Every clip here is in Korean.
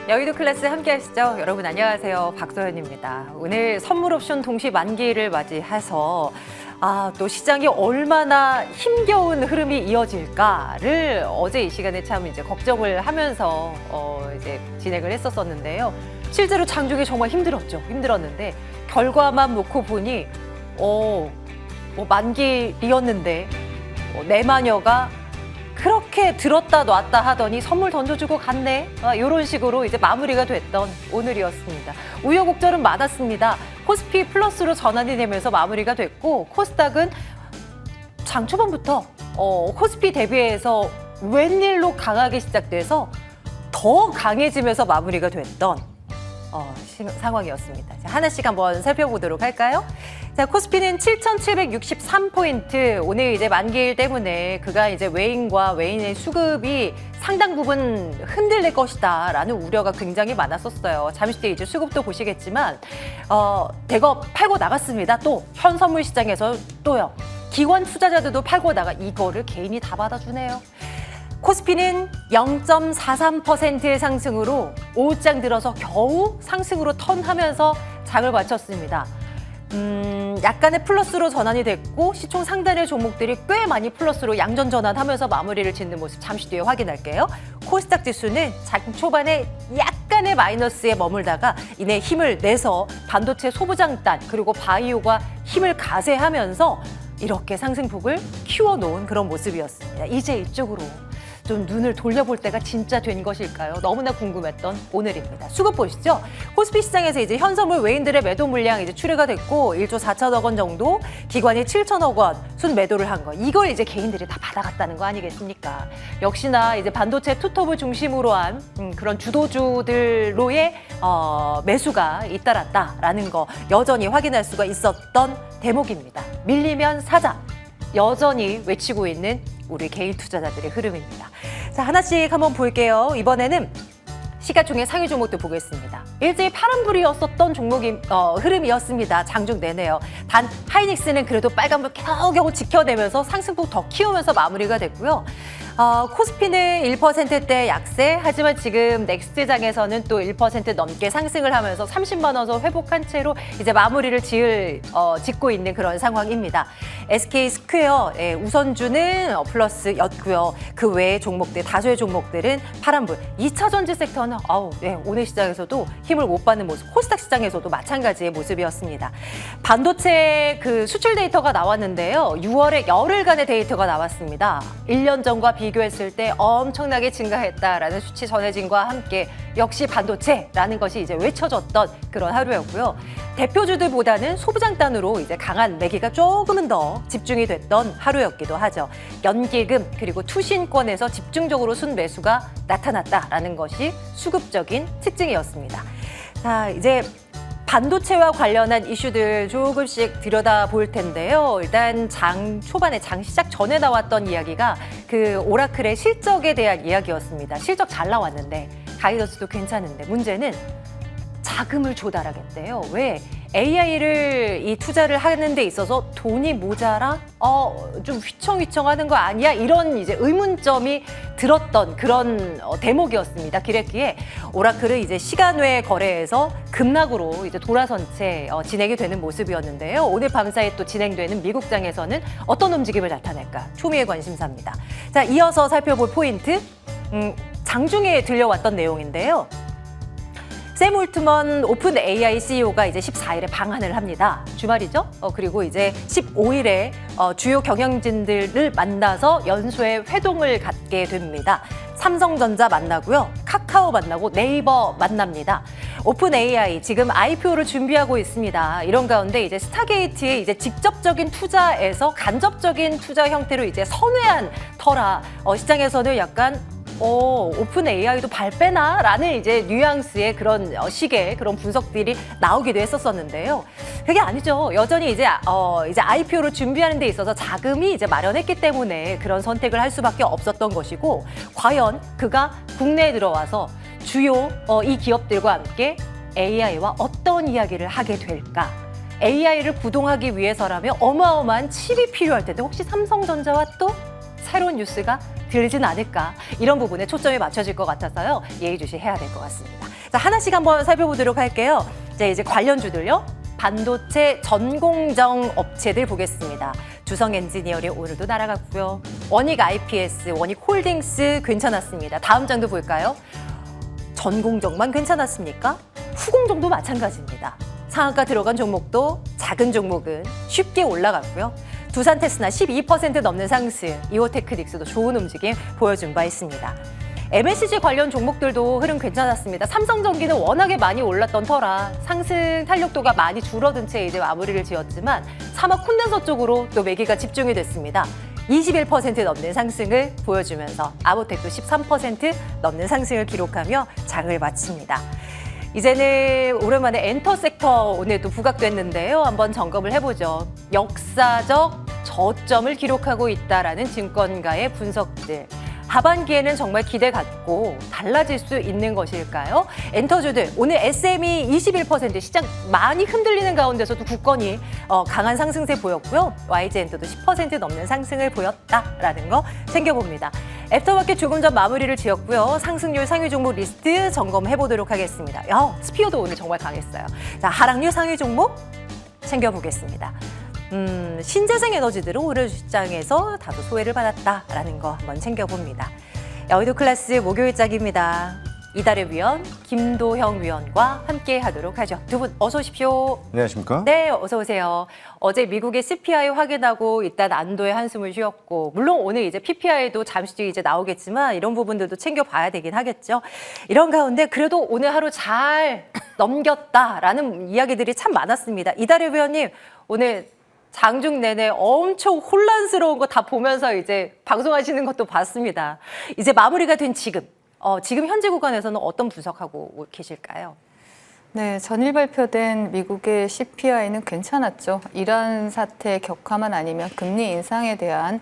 여의도 클래스 함께 하시죠. 여러분 안녕하세요. 박소연입니다. 오늘 선물 옵션 동시 만기를 맞이해서 또 시장이 얼마나 힘겨운 흐름이 이어질까를 어제 이 시간에 참 이제 걱정을 하면서 이제 진행을 했었었는데요. 실제로 장중에 정말 힘들었는데 결과만 놓고 보니 만기이었는데 내 마녀가 그렇게 들었다 놨다 하더니 선물 던져주고 갔네. 이런 식으로 이제 마무리가 됐던 오늘이었습니다. 우여곡절은 많았습니다. 코스피 플러스로 전환이 되면서 마무리가 됐고 코스닥은 장 초반부터 코스피 대비해서 웬일로 강하게 시작돼서 더 강해지면서 마무리가 됐던 상황이었습니다. 자, 하나씩 한번 살펴보도록 할까요? 자, 코스피는 7,763포인트. 오늘 이제 만기일 때문에 그간 이제 외인과 외인의 수급이 상당 부분 흔들릴 것이다라는 우려가 굉장히 많았었어요. 잠시 뒤에 이제 수급도 보시겠지만 대거 팔고 나갔습니다. 또 현선물 시장에서 또요. 기관 투자자들도 팔고 나가 이거를 개인이 다 받아주네요. 코스피는 0.43%의 상승으로 5장 들어서 겨우 상승으로 턴하면서 장을 마쳤습니다. 약간의 플러스로 전환이 됐고 시총 상단의 종목들이 꽤 많이 플러스로 양전 전환하면서 마무리를 짓는 모습 잠시 뒤에 확인할게요. 코스닥 지수는 장 초반에 약간의 마이너스에 머물다가 이내 힘을 내서 반도체 소부장단 그리고 바이오가 힘을 가세하면서 이렇게 상승폭을 키워놓은 그런 모습이었습니다. 이제 이쪽으로 좀 눈을 돌려볼 때가 진짜 된 것일까요? 너무나 궁금했던 오늘입니다. 수급 보시죠. 코스피 시장에서 이제 현선물 외인들의 매도 물량 이제 출회가 됐고 1조 4천억 원 정도, 기관이 7천억 원 순 매도를 한 거. 이걸 이제 개인들이 다 받아갔다는 거 아니겠습니까? 역시나 이제 반도체 투톱을 중심으로 한 그런 주도주들로의 매수가 잇따랐다라는 거 여전히 확인할 수가 있었던 대목입니다. 밀리면 사자. 여전히 외치고 있는 우리 개인 투자자들의 흐름입니다. 자, 하나씩 한번 볼게요. 이번에는 시가총액 상위 종목도 보겠습니다. 일제히 파란불이었었던 종목이 흐름이었습니다. 장중 내내요. 단 하이닉스는 그래도 빨간불 겨우겨우 지켜내면서 상승폭 더 키우면서 마무리가 됐고요. 코스피는 1%대 약세, 하지만 지금 넥스트장에서는 또 1% 넘게 상승을 하면서 30만 원 선 회복한 채로 이제 마무리를 짓고 있는 그런 상황입니다. SK스퀘어 우선주는 플러스였고요. 그 외의 종목들, 다수의 종목들은 파란불. 2차 전지 섹터는 오늘 시장에서도 힘을 못 받는 모습, 코스닥 시장에서도 마찬가지의 모습이었습니다. 반도체 그 수출 데이터가 나왔는데요. 6월에 열흘간의 데이터가 나왔습니다. 1년 전과 비교했을 때 엄청나게 증가했다라는 수치 전해짐과 함께 역시 반도체라는 것이 이제 외쳐졌던 그런 하루였고요. 대표주들보다는 소부장단으로 이제 강한 매기가 조금은 더 집중이 됐던 하루였기도 하죠. 연기금 그리고 투신권에서 집중적으로 순매수가 나타났다라는 것이 수급적인 특징이었습니다. 자, 이제 반도체와 관련한 이슈들 조금씩 들여다볼 텐데요. 일단 장 초반에 장 시작 전에 나왔던 이야기가 그 오라클의 실적에 대한 이야기였습니다. 실적 잘 나왔는데 가이던스도 괜찮은데 문제는 자금을 조달하겠대요. 왜? AI를 이 투자를 하는 데 있어서 돈이 모자라? 좀 휘청휘청하는 거 아니야? 이런 이제 의문점이 들었던 그런 대목이었습니다. 그랬기에 오라클은 이제 시간 외 거래에서 급락으로 이제 돌아선 채 진행이 되는 모습이었는데요. 오늘 밤사이 또 진행되는 미국장에서는 어떤 움직임을 나타낼까? 초미의 관심사입니다. 자, 이어서 살펴볼 포인트. 장중에 들려왔던 내용인데요. 샘 올트먼 오픈 AI CEO가 이제 14일에 방한을 합니다. 주말이죠? 그리고 이제 15일에 주요 경영진들을 만나서 연수의 회동을 갖게 됩니다. 삼성전자 만나고요. 카카오 만나고 네이버 만납니다. 오픈 AI 지금 IPO를 준비하고 있습니다. 이런 가운데 이제 스타게이트의 이제 직접적인 투자에서 간접적인 투자 형태로 이제 선회한 터라 시장에서는 약간 오픈 AI도 발 빼나? 라는 이제 뉘앙스의 그런 식의 그런 분석들이 나오기도 했었는데요. 그게 아니죠. 여전히 이제 IPO를 준비하는 데 있어서 자금이 이제 마련했기 때문에 그런 선택을 할 수밖에 없었던 것이고, 과연 그가 국내에 들어와서 주요 이 기업들과 함께 AI와 어떤 이야기를 하게 될까? AI를 부동하기 위해서라면 어마어마한 칩이 필요할 텐데 혹시 삼성전자와 또 새로운 뉴스가 들리진 않을까, 이런 부분에 초점이 맞춰질 것 같아서요. 예의주시해야 될 것 같습니다. 자, 하나씩 한번 살펴보도록 할게요. 자, 이제 관련주들요. 반도체 전공정 업체들 보겠습니다. 주성 엔지니어링 오늘도 날아갔고요. 원익 IPS, 원익 홀딩스 괜찮았습니다. 다음 장도 볼까요? 전공정만 괜찮았습니까? 후공정도 마찬가지입니다. 상한가 들어간 종목도 작은 종목은 쉽게 올라갔고요. 두산 테스나 12% 넘는 상승, 이오테크닉스도 좋은 움직임 보여준 바 있습니다. MSG 관련 종목들도 흐름 괜찮았습니다. 삼성전기는 워낙에 많이 올랐던 터라 상승 탄력도가 많이 줄어든 채 이제 마무리를 지었지만 사막 콘덴서 쪽으로 또 매기가 집중이 됐습니다. 21% 넘는 상승을 보여주면서 아모텍도 13% 넘는 상승을 기록하며 장을 마칩니다. 이제는 오랜만에 엔터 섹터 오늘 또 부각됐는데요. 한번 점검을 해보죠. 역사적 저점을 기록하고 있다라는 증권가의 분석들. 하반기에는 정말 기대 갖고 달라질 수 있는 것일까요? 엔터주들 오늘 SM이 21% 시장 많이 흔들리는 가운데서도 굳건히 강한 상승세 보였고요. YG엔터도 10% 넘는 상승을 보였다라는 거 챙겨봅니다. 애프터마켓 조금 전 마무리를 지었고요. 상승률 상위 종목 리스트 점검해 보도록 하겠습니다. 스피어도 오늘 정말 강했어요. 자, 하락률 상위 종목 챙겨보겠습니다. 신재생 에너지들은 오늘 시장에서 다소 소외를 받았다라는 거 한번 챙겨봅니다. 여의도 클래스 목요일장입니다. 이달의 위원 김도형 위원과 함께 하도록 하죠. 두 분 어서 오십시오. 안녕하십니까? 네, 어서 오세요. 어제 미국의 CPI 확인하고 일단 안도의 한숨을 쉬었고, 물론 오늘 이제 PPI도 잠시 뒤에 이제 나오겠지만 이런 부분들도 챙겨봐야 되긴 하겠죠. 이런 가운데 그래도 오늘 하루 잘 넘겼다라는 이야기들이 참 많았습니다. 이달의 위원님 오늘 장중 내내 엄청 혼란스러운 거 다 보면서 이제 방송하시는 것도 봤습니다. 이제 마무리가 된 지금, 지금 현재 구간에서는 어떤 분석하고 계실까요? 네, 전일 발표된 미국의 CPI는 괜찮았죠. 이러한 사태 격화만 아니면 금리 인상에 대한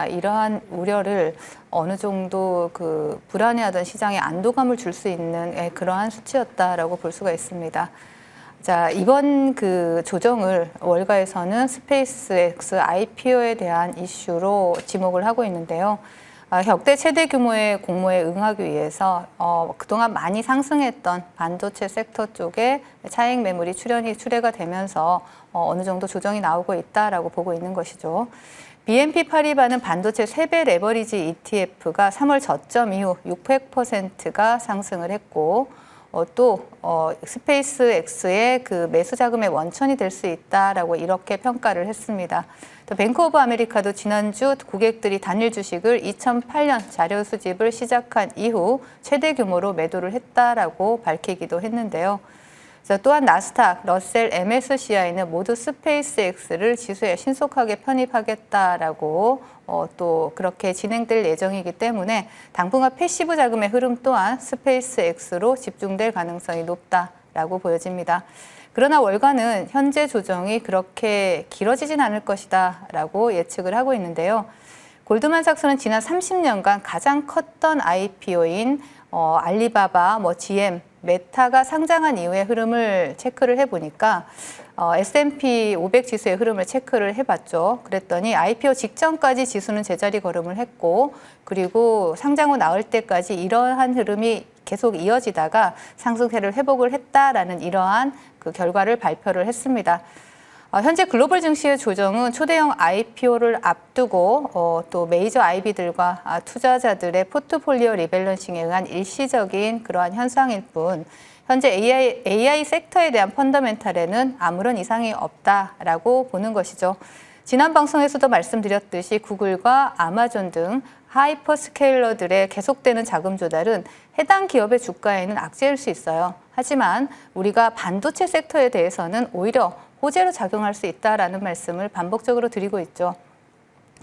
이러한 우려를 어느 정도 그 불안해하던 시장에 안도감을 줄 수 있는 그러한 수치였다라고 볼 수가 있습니다. 자, 이번 그 조정을 월가에서는 스페이스X IPO에 대한 이슈로 지목을 하고 있는데요. 역대 최대 규모의 공모에 응하기 위해서 그동안 많이 상승했던 반도체 섹터 쪽에 차익 매물이 출회가 되면서 어느 정도 조정이 나오고 있다라고 보고 있는 것이죠. BNP 파리바는 반도체 3배 레버리지 ETF가 3월 저점 이후 600%가 상승을 했고 또 스페이스X의 그 매수 자금의 원천이 될 수 있다라고 이렇게 평가를 했습니다. 또 뱅크 오브 아메리카도 지난주 고객들이 단일 주식을 2008년 자료 수집을 시작한 이후 최대 규모로 매도를 했다라고 밝히기도 했는데요. 또한 나스닥, 러셀, MSCI는 모두 스페이스X를 지수에 신속하게 편입하겠다라고 또 그렇게 진행될 예정이기 때문에 당분간 패시브 자금의 흐름 또한 스페이스X로 집중될 가능성이 높다라고 보여집니다. 그러나 월가는 현재 조정이 그렇게 길어지진 않을 것이다라고 예측을 하고 있는데요. 골드만삭스는 지난 30년간 가장 컸던 IPO인 알리바바, GM, 메타가 상장한 이후의 흐름을 체크를 해보니까 S&P 500 지수의 흐름을 체크를 해봤죠. 그랬더니 IPO 직전까지 지수는 제자리 걸음을 했고 그리고 상장 후 나올 때까지 이러한 흐름이 계속 이어지다가 상승세를 회복을 했다라는 이러한 그 결과를 발표를 했습니다. 현재 글로벌 증시의 조정은 초대형 IPO를 앞두고 또 메이저 IB들과 투자자들의 포트폴리오 리밸런싱에 의한 일시적인 그러한 현상일 뿐 현재 AI 섹터에 대한 펀더멘탈에는 아무런 이상이 없다라고 보는 것이죠. 지난 방송에서도 말씀드렸듯이 구글과 아마존 등 하이퍼스케일러들의 계속되는 자금 조달은 해당 기업의 주가에는 악재일 수 있어요. 하지만 우리가 반도체 섹터에 대해서는 오히려 호재로 작용할 수 있다라는 말씀을 반복적으로 드리고 있죠.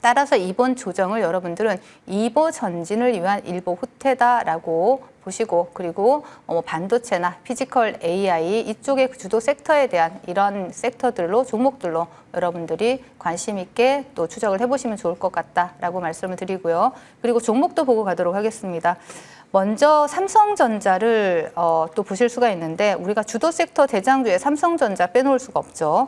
따라서 이번 조정을 여러분들은 이보 전진을 위한 일보 후퇴다라고 보시고 그리고 반도체나 피지컬 AI 이쪽의 주도 섹터에 대한 이런 섹터들로 종목들로 여러분들이 관심 있게 또 추적을 해보시면 좋을 것 같다라고 말씀을 드리고요. 그리고 종목도 보고 가도록 하겠습니다. 먼저 삼성전자를 또 보실 수가 있는데 우리가 주도 섹터 대장주에 삼성전자 빼놓을 수가 없죠.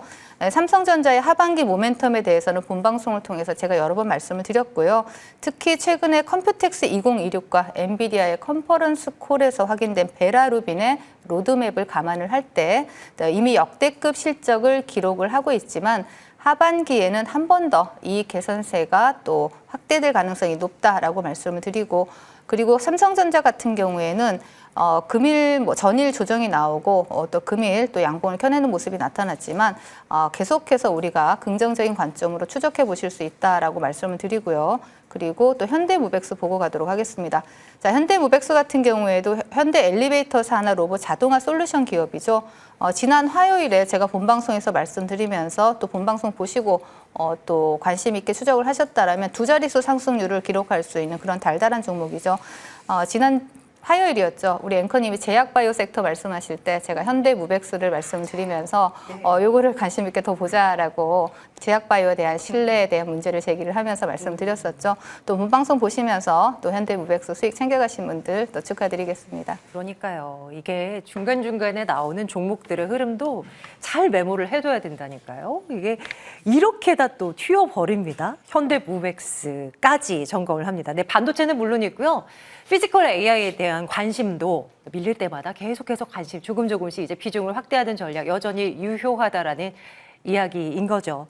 삼성전자의 하반기 모멘텀에 대해서는 본방송을 통해서 제가 여러 번 말씀을 드렸고요. 특히 최근에 컴퓨텍스 2026과 엔비디아의 컨퍼런스 콜에서 확인된 베라루빈의 로드맵을 감안을 할 때 이미 역대급 실적을 기록을 하고 있지만 하반기에는 한 번 더 이익 개선세가 또 확대될 가능성이 높다라고 말씀을 드리고, 그리고 삼성전자 같은 경우에는 금일 전일 조정이 나오고 또 금일 또 양봉을 켜내는 모습이 나타났지만 계속해서 우리가 긍정적인 관점으로 추적해 보실 수 있다라고 말씀을 드리고요. 그리고 또 현대무백스 보고 가도록 하겠습니다. 자, 현대무백스 같은 경우에도 현대 엘리베이터 산하 로봇 자동화 솔루션 기업이죠. 지난 화요일에 제가 본방송에서 말씀드리면서 또 본방송 보시고 또 관심 있게 추적을 하셨다라면 두 자릿수 상승률을 기록할 수 있는 그런 달달한 종목이죠. 지난 화요일이었죠. 우리 앵커님이 제약바이오 섹터 말씀하실 때 제가 현대무백스를 말씀드리면서 요거를 관심 있게 더 보자라고 제약바이오에 대한 신뢰에 대한 문제를 제기를 하면서 말씀드렸었죠. 또 본방송 보시면서 또 현대무백스 수익 챙겨가신 분들 또 축하드리겠습니다. 그러니까요. 이게 중간중간에 나오는 종목들의 흐름도 잘 메모를 해둬야 된다니까요. 이게 이렇게 다 또 튀어버립니다. 현대무백스까지 점검을 합니다. 네, 반도체는 물론이고요. 피지컬 AI에 대한 관심도 밀릴 때마다 계속해서 관심 조금씩 이제 비중을 확대하는 전략 여전히 유효하다라는 이야기인 거죠.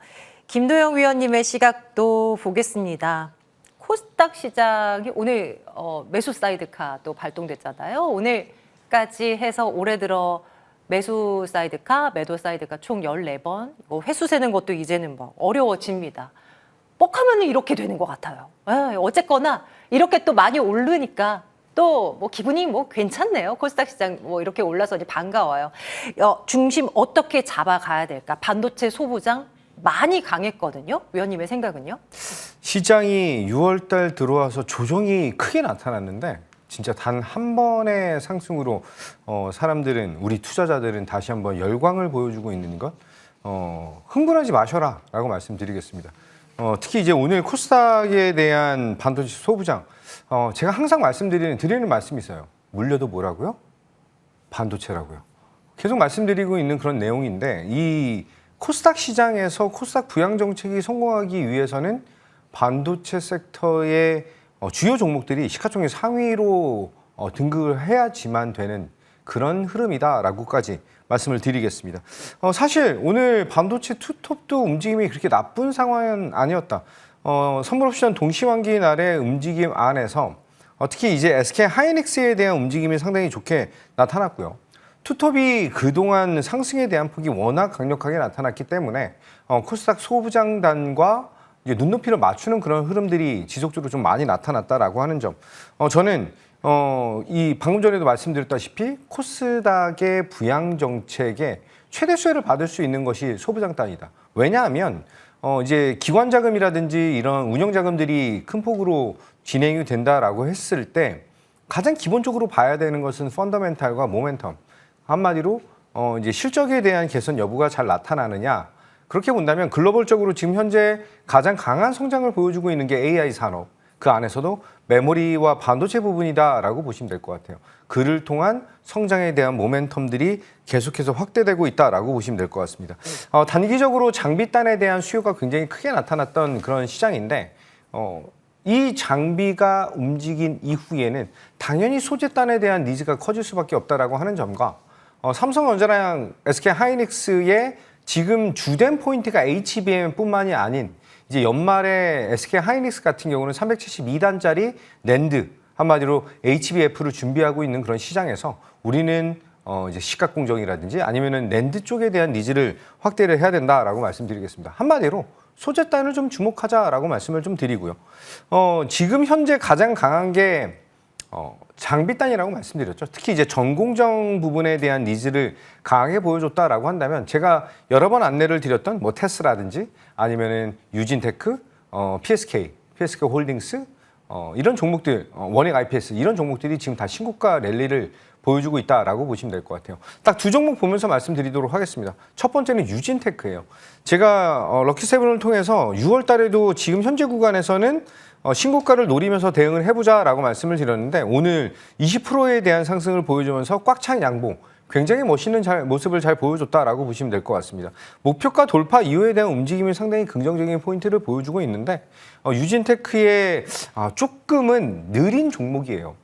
김도영 위원님의 시각도 보겠습니다. 코스닥 시장이 오늘 매수 사이드카 또 발동됐잖아요. 오늘까지 해서 올해 들어 매수 사이드카, 매도 사이드카 총 14번. 횟수 세는 것도 이제는 막 어려워집니다. 뻑하면 이렇게 되는 것 같아요. 어쨌거나 이렇게 또 많이 오르니까 또 뭐 기분이 뭐 괜찮네요. 코스닥 시장 뭐 이렇게 올라서 반가워요. 중심 어떻게 잡아가야 될까? 반도체 소부장 많이 강했거든요. 위원님의 생각은요? 시장이 6월 달 들어와서 조정이 크게 나타났는데 진짜 단 한 번의 상승으로 사람들은 우리 투자자들은 다시 한번 열광을 보여주고 있는 것 흥분하지 마셔라 라고 말씀드리겠습니다. 특히 이제 오늘 코스닥에 대한 반도체 소부장 제가 항상 드리는 말씀이 있어요. 물려도 뭐라고요? 반도체라고요. 계속 말씀드리고 있는 그런 내용인데 이 코스닥 시장에서 코스닥 부양 정책이 성공하기 위해서는 반도체 섹터의 주요 종목들이 시가총액 상위로 등극을 해야지만 되는 그런 흐름이다라고까지 말씀을 드리겠습니다. 사실 오늘 반도체 투톱도 움직임이 그렇게 나쁜 상황은 아니었다. 선물 옵션 동시환기 날의 움직임 안에서 특히 이제 SK 하이닉스에 대한 움직임이 상당히 좋게 나타났고요. 투톱이 그동안 상승에 대한 폭이 워낙 강력하게 나타났기 때문에 코스닥 소부장단과 이제 눈높이를 맞추는 그런 흐름들이 지속적으로 좀 많이 나타났다라고 하는 점. 저는 이 방금 전에도 말씀드렸다시피 코스닥의 부양 정책에 최대 수혜를 받을 수 있는 것이 소부장단이다. 왜냐하면 이제 기관 자금이라든지 이런 운영 자금들이 큰 폭으로 진행이 된다라고 했을 때 가장 기본적으로 봐야 되는 것은 펀더멘탈과 모멘텀. 한마디로 이제 실적에 대한 개선 여부가 잘 나타나느냐. 그렇게 본다면 글로벌적으로 지금 현재 가장 강한 성장을 보여주고 있는 게 AI 산업. 그 안에서도 메모리와 반도체 부분이다라고 보시면 될 것 같아요. 그를 통한 성장에 대한 모멘텀들이 계속해서 확대되고 있다라고 보시면 될 것 같습니다. 단기적으로 장비단에 대한 수요가 굉장히 크게 나타났던 그런 시장인데 이 장비가 움직인 이후에는 당연히 소재단에 대한 니즈가 커질 수밖에 없다라고 하는 점과 삼성전자랑 SK 하이닉스의 지금 주된 포인트가 HBM뿐만이 아닌 이제 연말에 SK 하이닉스 같은 경우는 372단짜리 낸드 한마디로 HBF를 준비하고 있는 그런 시장에서 우리는 이제 시각 공정이라든지 아니면은 낸드 쪽에 대한 니즈를 확대를 해야 된다라고 말씀드리겠습니다. 한마디로 소재단을 좀 주목하자라고 말씀을 좀 드리고요. 지금 현재 가장 강한 게 장비단이라고 말씀드렸죠. 특히 이제 전공정 부분에 대한 니즈를 강하게 보여줬다라고 한다면 제가 여러 번 안내를 드렸던 뭐 테스라든지 아니면은 유진테크, PSK 홀딩스 이런 종목들, 원액 IPS 이런 종목들이 지금 다 신고가 랠리를 보여주고 있다라고 보시면 될 것 같아요. 딱 두 종목 보면서 말씀드리도록 하겠습니다. 첫 번째는 유진테크예요. 제가 럭키세븐을 통해서 6월 달에도 지금 현재 구간에서는 신고가를 노리면서 대응을 해보자라고 말씀을 드렸는데 오늘 20%에 대한 상승을 보여주면서 꽉 찬 양봉 굉장히 멋있는 모습을 잘 보여줬다라고 보시면 될 것 같습니다. 목표가 돌파 이후에 대한 움직임이 상당히 긍정적인 포인트를 보여주고 있는데 유진테크의 조금은 느린 종목이에요.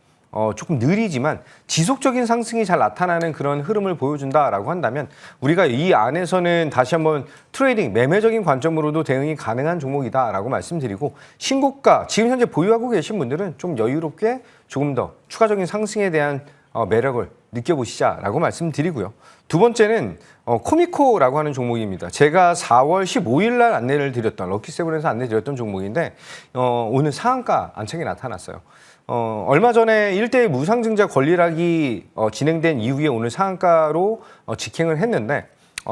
조금 느리지만 지속적인 상승이 잘 나타나는 그런 흐름을 보여준다라고 한다면 우리가 이 안에서는 다시 한번 트레이딩, 매매적인 관점으로도 대응이 가능한 종목이다라고 말씀드리고 신고가, 지금 현재 보유하고 계신 분들은 좀 여유롭게 조금 더 추가적인 상승에 대한 매력을 느껴보시자라고 말씀드리고요. 두 번째는 코미코라고 하는 종목입니다. 제가 4월 15일 날 안내를 드렸던 럭키세븐에서 안내드렸던 종목인데 오늘 상한가 안착이 나타났어요. 얼마 전에 1대1 무상증자 권리락이 진행된 이후에 오늘 상한가로 직행을 했는데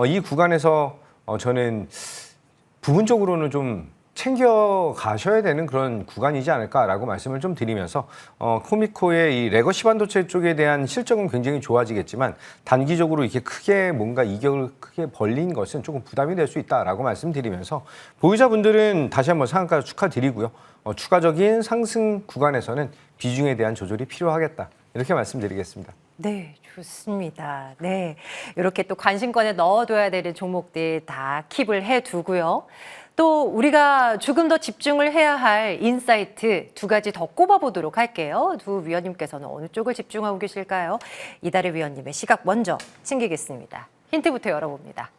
이 구간에서 저는 부분적으로는 좀 챙겨 가셔야 되는 그런 구간이지 않을까라고 말씀을 좀 드리면서 코미코의 이 레거시 반도체 쪽에 대한 실적은 굉장히 좋아지겠지만 단기적으로 이렇게 크게 뭔가 이격을 크게 벌린 것은 조금 부담이 될 수 있다라고 말씀드리면서 보유자분들은 다시 한번 상한가 축하드리고요. 추가적인 상승 구간에서는 비중에 대한 조절이 필요하겠다. 이렇게 말씀드리겠습니다. 네, 좋습니다. 네, 이렇게 또 관심권에 넣어둬야 되는 종목들 다 킵을 해두고요. 또 우리가 조금 더 집중을 해야 할 인사이트 두 가지 더 꼽아보도록 할게요. 두 위원님께서는 어느 쪽을 집중하고 계실까요? 이달의 위원님의 시각 먼저 챙기겠습니다. 힌트부터 열어봅니다.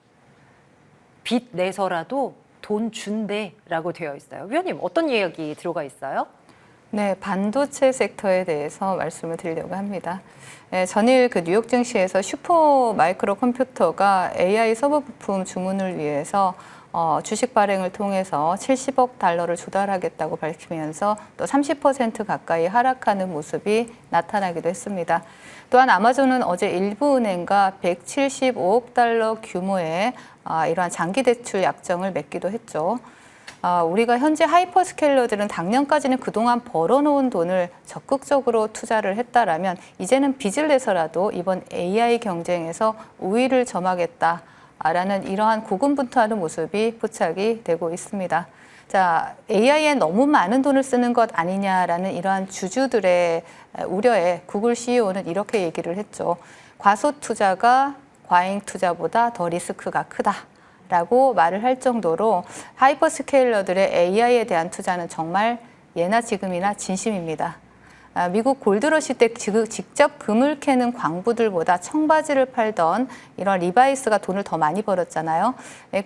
빚 내서라도 돈 준대라고 되어 있어요. 위원님, 어떤 이야기 들어가 있어요? 네, 반도체 섹터에 대해서 말씀을 드리려고 합니다. 전일 그 뉴욕 증시에서 슈퍼 마이크로 컴퓨터가 AI 서버 부품 주문을 위해서 주식 발행을 통해서 70억 달러를 조달하겠다고 밝히면서 또 30% 가까이 하락하는 모습이 나타나기도 했습니다. 또한 아마존은 어제 일부은행과 175억 달러 규모의 이러한 장기 대출 약정을 맺기도 했죠. 우리가 현재 하이퍼스케일러들은 작년까지는 그동안 벌어놓은 돈을 적극적으로 투자를 했다라면 이제는 빚을 내서라도 이번 AI 경쟁에서 우위를 점하겠다라는 이러한 고군분투하는 모습이 포착이 되고 있습니다. 자, AI에 너무 많은 돈을 쓰는 것 아니냐라는 이러한 주주들의 우려에 구글 CEO는 이렇게 얘기를 했죠. 과소 투자가 과잉 투자보다 더 리스크가 크다. 라고 말을 할 정도로 하이퍼스케일러들의 AI에 대한 투자는 정말 예나 지금이나 진심입니다. 미국 골드러시 때 직접 금을 캐는 광부들보다 청바지를 팔던 이런 리바이스가 돈을 더 많이 벌었잖아요.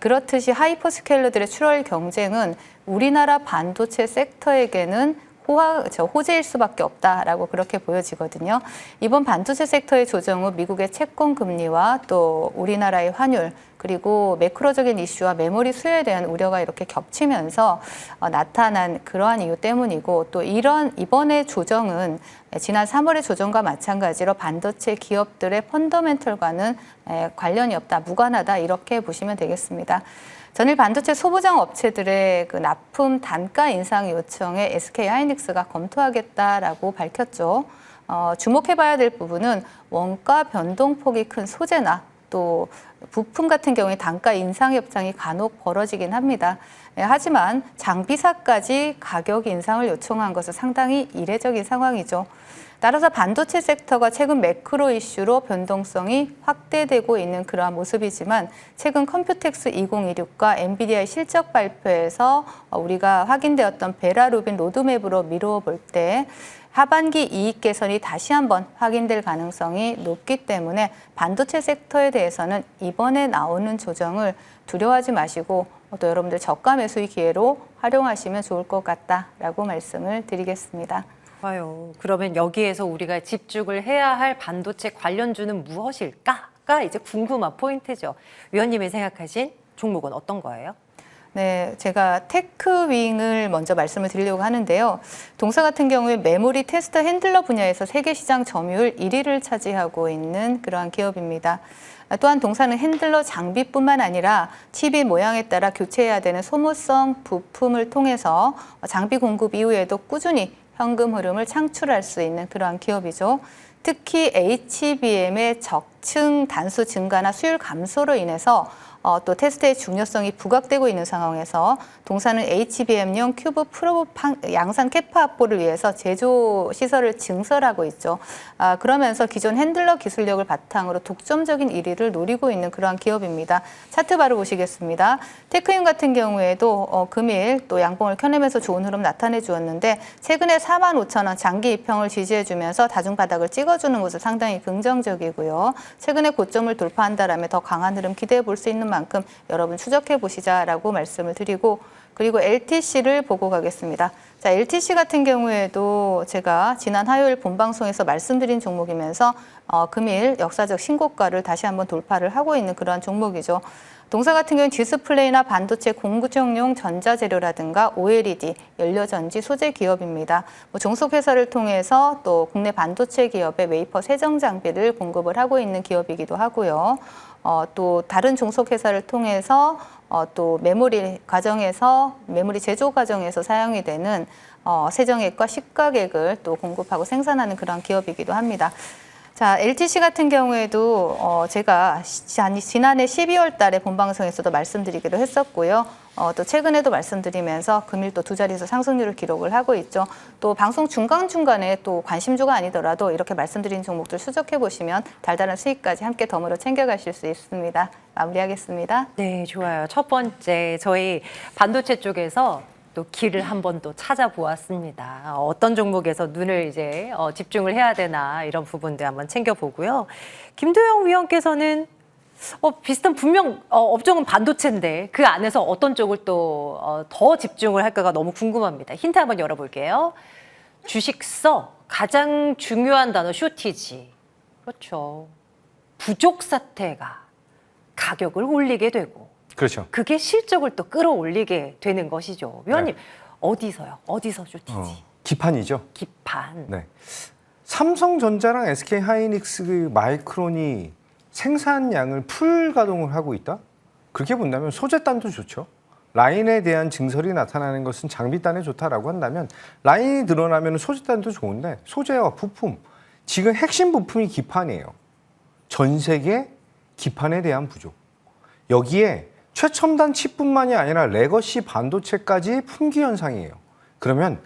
그렇듯이 하이퍼스케일러들의 출혈 경쟁은 우리나라 반도체 섹터에게는 호재일 수밖에 없다라고 그렇게 보여지거든요. 이번 반도체 섹터의 조정 후 미국의 채권 금리와 또 우리나라의 환율 그리고 매크로적인 이슈와 메모리 수요에 대한 우려가 이렇게 겹치면서 나타난 그러한 이유 때문이고 또 이번의 조정은 지난 3월의 조정과 마찬가지로 반도체 기업들의 펀더멘털과는 관련이 없다, 무관하다 이렇게 보시면 되겠습니다. 전일 반도체 소부장 업체들의 그 납품 단가 인상 요청에 SK 하이닉스가 검토하겠다라고 밝혔죠. 주목해봐야 될 부분은 원가 변동폭이 큰 소재나 또 부품 같은 경우에 단가 인상 협상이 간혹 벌어지긴 합니다. 하지만 장비사까지 가격 인상을 요청한 것은 상당히 이례적인 상황이죠. 따라서 반도체 섹터가 최근 매크로 이슈로 변동성이 확대되고 있는 그러한 모습이지만 최근 컴퓨텍스 2026과 엔비디아의 실적 발표에서 우리가 확인되었던 베라루빈 로드맵으로 미루어 볼 때 하반기 이익 개선이 다시 한번 확인될 가능성이 높기 때문에 반도체 섹터에 대해서는 이번에 나오는 조정을 두려워하지 마시고 또 여러분들 저가 매수의 기회로 활용하시면 좋을 것 같다라고 말씀을 드리겠습니다. 좋아요. 그러면 여기에서 우리가 집중을 해야 할 반도체 관련주는 무엇일까가 이제 궁금한 포인트죠. 위원님이 생각하신 종목은 어떤 거예요? 네, 제가 테크윙을 먼저 말씀을 드리려고 하는데요. 동사 같은 경우에 메모리 테스터 핸들러 분야에서 세계 시장 점유율 1위를 차지하고 있는 그러한 기업입니다. 또한 동사는 핸들러 장비뿐만 아니라 칩의 모양에 따라 교체해야 되는 소모성 부품을 통해서 장비 공급 이후에도 꾸준히 현금 흐름을 창출할 수 있는 그러한 기업이죠. 특히 HBM의 적층 단수 증가나 수율 감소로 인해서 또 테스트의 중요성이 부각되고 있는 상황에서 동사는 HBM용 큐브 프로브 양산 캐파 확보를 위해서 제조 시설을 증설하고 있죠. 그러면서 기존 핸들러 기술력을 바탕으로 독점적인 1위를 노리고 있는 그러한 기업입니다. 차트 바로 보시겠습니다. 테크윤 같은 경우에도 금일 또 양봉을 켜내면서 좋은 흐름 나타내 주었는데 최근에 45,000원 장기 입형을 지지해주면서 다중바닥을 찍어주는 모습 상당히 긍정적이고요. 최근에 고점을 돌파한다라면 더 강한 흐름 기대해 볼 수 있는 만큼 여러분 추적해 보시자라고 말씀을 드리고 그리고 LTC를 보고 가겠습니다. 자, LTC 같은 경우에도 제가 지난 화요일 본방송에서 말씀드린 종목이면서 금일 역사적 신고가를 다시 한번 돌파를 하고 있는 그러한 종목이죠. 동사 같은 경우는 디스플레이나 반도체 공구정용 전자재료라든가 OLED, 연료전지 소재 기업입니다. 종속회사를 통해서 또 국내 반도체 기업의 웨이퍼 세정 장비를 공급을 하고 있는 기업이기도 하고요. 또 다른 종속회사를 통해서 또 메모리 과정에서 메모리 제조 과정에서 사용이 되는 세정액과 식각액을 또 공급하고 생산하는 그런 기업이기도 합니다. 자, LTC 같은 경우에도 제가 지난해 12월 달에 본방송에서도 말씀드리기로 했었고요. 또 최근에도 말씀드리면서 금일 또 두 자리에서 상승률을 기록을 하고 있죠. 또 방송 중간중간에 또 관심주가 아니더라도 이렇게 말씀드린 종목들 추적해 보시면 달달한 수익까지 함께 덤으로 챙겨가실 수 있습니다. 마무리하겠습니다. 네, 좋아요. 첫 번째 저희 반도체 쪽에서 또 길을 한번 또 찾아보았습니다. 어떤 종목에서 눈을 이제 집중을 해야 되나 이런 부분들 한번 챙겨보고요. 김도영 위원께서는 비슷한 분명 업종은 반도체인데 그 안에서 어떤 쪽을 또 더 집중을 할까가 너무 궁금합니다. 힌트 한번 열어볼게요. 주식서 가장 중요한 단어 쇼티지. 그렇죠. 부족 사태가 가격을 올리게 되고 그렇죠. 그게 실적을 또 끌어올리게 되는 것이죠. 위원님, 네. 어디서요? 어디서 쇼티지? 기판이죠. 기판. 네. 삼성전자랑 SK하이닉스 마이크론이 생산량을 풀 가동을 하고 있다? 그렇게 본다면 소재단도 좋죠. 라인에 대한 증설이 나타나는 것은 장비단에 좋다라고 한다면 라인이 드러나면 소재단도 좋은데 소재와 부품, 지금 핵심 부품이 기판이에요. 전 세계 기판에 대한 부족. 여기에 최첨단 칩뿐만이 아니라 레거시 반도체까지 품귀 현상이에요. 그러면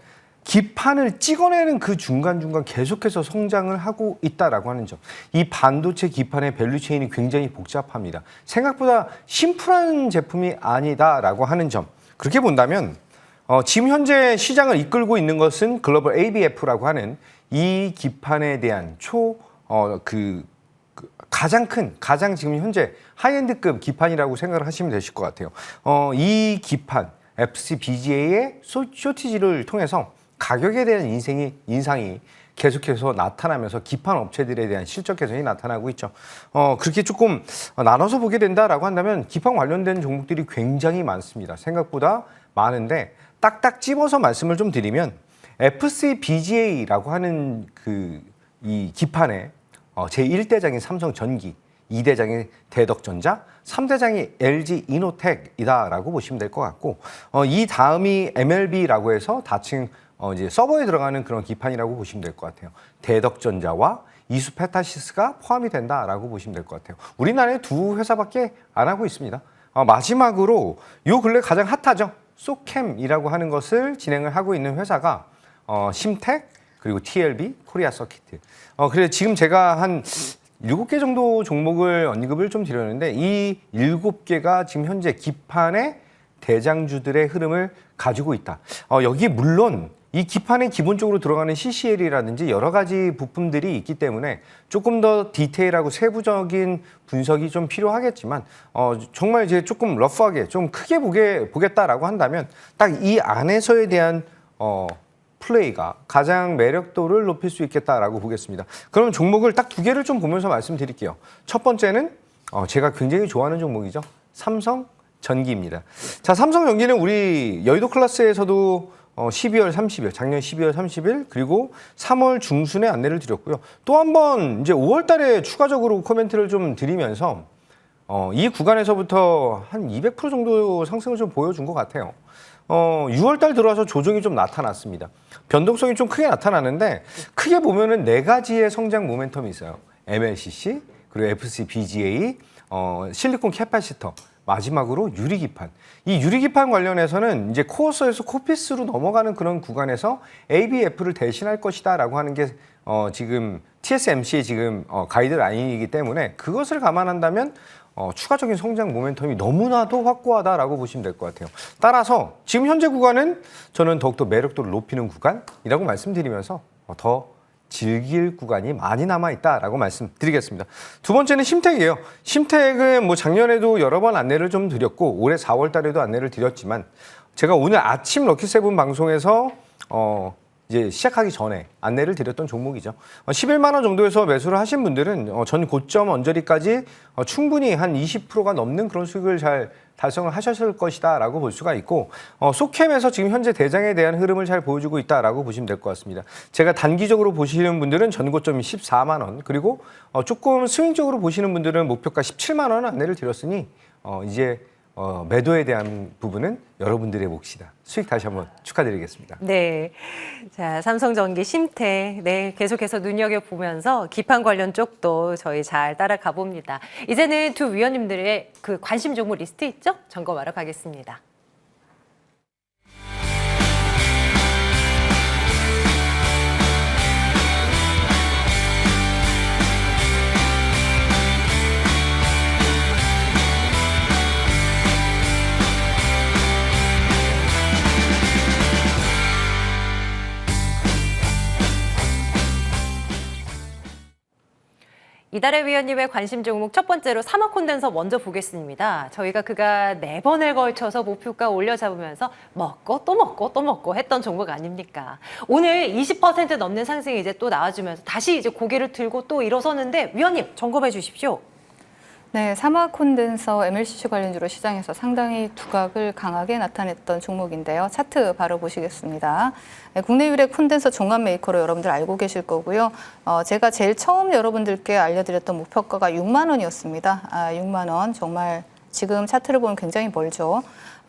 기판을 찍어내는 그 중간중간 계속해서 성장을 하고 있다라고 하는 점. 이 반도체 기판의 밸류체인이 굉장히 복잡합니다. 생각보다 심플한 제품이 아니다라고 하는 점. 그렇게 본다면 지금 현재 시장을 이끌고 있는 것은 글로벌 ABF라고 하는 이 기판에 대한 가장 지금 현재 하이엔드급 기판이라고 생각을 하시면 되실 것 같아요. 이 기판, FCBGA의 쇼티지를 통해서 가격에 대한 인상이 계속해서 나타나면서 기판 업체들에 대한 실적 개선이 나타나고 있죠. 그렇게 조금 나눠서 보게 된다라고 한다면 기판 관련된 종목들이 굉장히 많습니다. 생각보다 많은데 딱딱 집어서 말씀을 좀 드리면 FCBGA라고 하는 이 기판의 제1대장인 삼성전기, 2대장이 대덕전자, 3대장이 LG이노텍이다라고 보시면 될 것 같고 이 다음이 MLB라고 해서 다층 이제 서버에 들어가는 그런 기판이라고 보시면 될 것 같아요. 대덕전자와 이수페타시스가 포함이 된다라고 보시면 될 것 같아요. 우리나라에 두 회사밖에 안 하고 있습니다. 마지막으로 요 근래 가장 핫하죠. 소캠이라고 하는 것을 진행을 하고 있는 회사가 심텍 그리고 TLB, 코리아 서키트. 그래서 지금 제가 한 7개 정도 종목을 언급을 좀 드렸는데 이 7개가 지금 현재 기판의 대장주들의 흐름을 가지고 있다. 여기 물론 이 기판에 기본적으로 들어가는 CCL이라든지 여러 가지 부품들이 있기 때문에 조금 더 디테일하고 세부적인 분석이 좀 필요하겠지만 정말 이제 조금 러프하게 좀 크게 보겠다라고 한다면 딱 이 안에서에 대한 플레이가 가장 매력도를 높일 수 있겠다라고 보겠습니다. 그럼 종목을 딱 2개를 좀 보면서 말씀드릴게요. 첫 번째는 제가 굉장히 좋아하는 종목이죠. 삼성전기입니다. 자, 삼성전기는 우리 여의도 클래스에서도 12월 30일, 작년 12월 30일 그리고 3월 중순에 안내를 드렸고요. 또 한 번 이제 5월 달에 추가적으로 코멘트를 좀 드리면서 이 구간에서부터 한 200% 정도 상승을 좀 보여준 것 같아요. 6월 달 들어와서 조정이 좀 나타났습니다. 변동성이 좀 크게 나타나는데 크게 보면은 4가지의 성장 모멘텀이 있어요. MLCC, 그리고 FCBGA, 실리콘 캐파시터, 마지막으로 유리기판. 이 유리기판 관련해서는 이제 코어서에서 코피스로 넘어가는 그런 구간에서 ABF를 대신할 것이다라고 하는 게 지금 TSMC의 지금 가이드라인이기 때문에 그것을 감안한다면 추가적인 성장 모멘텀이 너무나도 확고하다라고 보시면 될 것 같아요. 따라서 지금 현재 구간은 저는 더욱더 매력도를 높이는 구간이라고 말씀드리면서 더 즐길 구간이 많이 남아있다라고 말씀드리겠습니다. 두 번째는 심택이에요. 심택은 뭐 작년에도 여러 번 안내를 좀 드렸고 올해 4월 달에도 안내를 드렸지만 제가 오늘 아침 럭키세븐 방송에서 이제 시작하기 전에 안내를 드렸던 종목이죠. 11만 원 정도에서 매수를 하신 분들은 전 고점 언저리까지 충분히 한 20%가 넘는 그런 수익을 잘 달성을 하셨을 것이다라고 볼 수가 있고 소캠에서 지금 현재 대장에 대한 흐름을 잘 보여주고 있다라고 보시면 될 것 같습니다. 제가 단기적으로 보시는 분들은 전 고점이 14만 원 그리고 조금 스윙적으로 보시는 분들은 목표가 17만 원 안내를 드렸으니 이제 매도에 대한 부분은 여러분들의 몫이다. 수익 다시 한번 축하드리겠습니다. 네. 자, 삼성전기, 심택. 네, 계속해서 눈여겨보면서 기판 관련 쪽도 저희 잘 따라가 봅니다. 이제는 두 위원님들의 그 관심 종목 리스트 있죠? 점검하러 가겠습니다. 이달의 위원님의 관심 종목 첫 번째로 사막 콘덴서 먼저 보겠습니다. 저희가 그가 4번을 걸쳐서 목표가 올려잡으면서 먹고 또 먹고 또 먹고 했던 종목 아닙니까? 오늘 20% 넘는 상승이 이제 또 나와주면서 다시 이제 고개를 들고 또 일어서는데 위원님 점검해 주십시오. 네, 사막 콘덴서 MLCC 관련주로 시장에서 상당히 두각을 강하게 나타냈던 종목인데요. 차트 바로 보시겠습니다. 네, 국내 유일의 콘덴서 종합 메이커로 여러분들 알고 계실 거고요. 제가 제일 처음 여러분들께 알려드렸던 목표가가 6만 원이었습니다. 6만 원 정말 지금 차트를 보면 굉장히 멀죠.